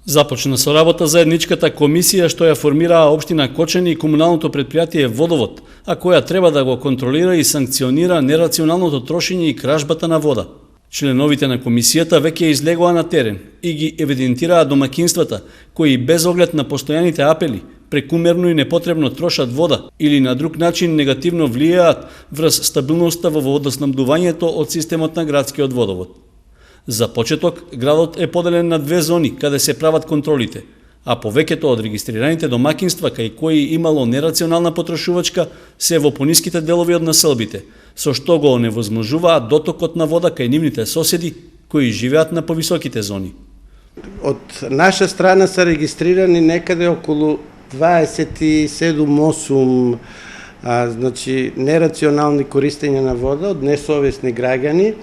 Започна со работа заедничката комисија што ја формираа општина Кочани и комуналното претпријатие Водовод, а која треба да го контролира и санкционира нерационалното трошење и кражбата на вода. Членовите на комисијата веќе излегоа на терен и ги евидентираа домакинствата кои без оглед на постојаните апели прекумерно и непотребно трошат вода или на друг начин негативно влијаат врз стабилноста во водоснабдувањето од системот на градскиот водовод. За почеток, градот е поделен на две зони каде се прават контролите, а повеќето од регистрираните домакинства кај кои имало нерационална потрошувачка се во пониските делови од населбите, со што го оневозможуваат дотокот на вода кај нивните соседи кои живеат на повисоките зони. Од наша страна се регистрирани некаде околу 27-8 значи нерационални користења на вода од несовесни граѓани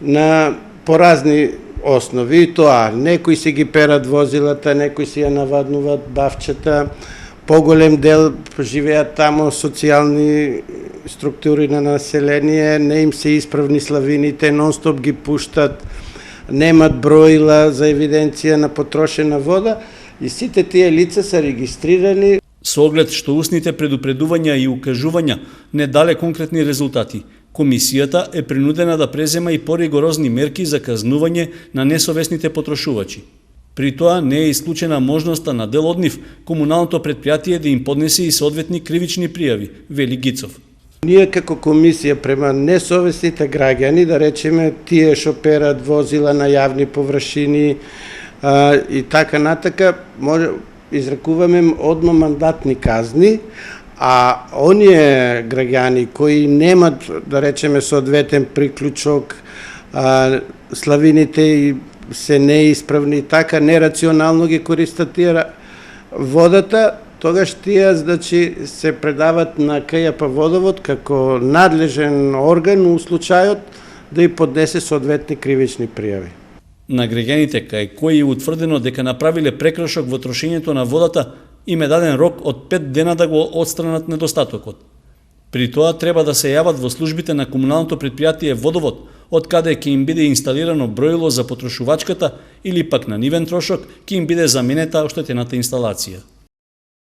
на поразни основи, и тоа некои си ги перат возилата, некои си ја наваднуваат бавчета, поголем дел живеат тамо социјални структури на население, не им се исправни славините, нон-стоп ги пуштат, немат броила за евиденција на потрошена вода и сите тие лица се регистрирани. Со оглед што устните предупредувања и укажувања не дале конкретни резултати, комисијата е принудена да презема и поригорозни мерки за казнување на несовесните потрошувачи. При тоа не е исклучена можноста на дел од нив комуналното претпријатие да им поднесе и соодветни кривични пријави, вели Гицов. Ние како комисија према несовесните граѓани, да речеме тие што перат возила на јавни површини и така натака, изрекуваме одномандатни казни, а оние граѓани кои немат, да речеме, соодветен приклучок, славините се неисправни, така нерационално ги користат тие водата, тогаш тие значи се предават на КЈП Водовод како надлежен орган у случајот да и поднесе соодветни кривични пријави. На граѓаните кај кои е утврдено дека направиле прекршок во трошењето на водата, им е даден рок од 5 дена да го отстранат недостатокот. При тоа треба да се јават во службите на комуналното претпријатие Водовод, од каде ќе им биде инсталирано броило за потрошувачката или пак на нивен трошок ќе им биде заменета оштетената инсталација.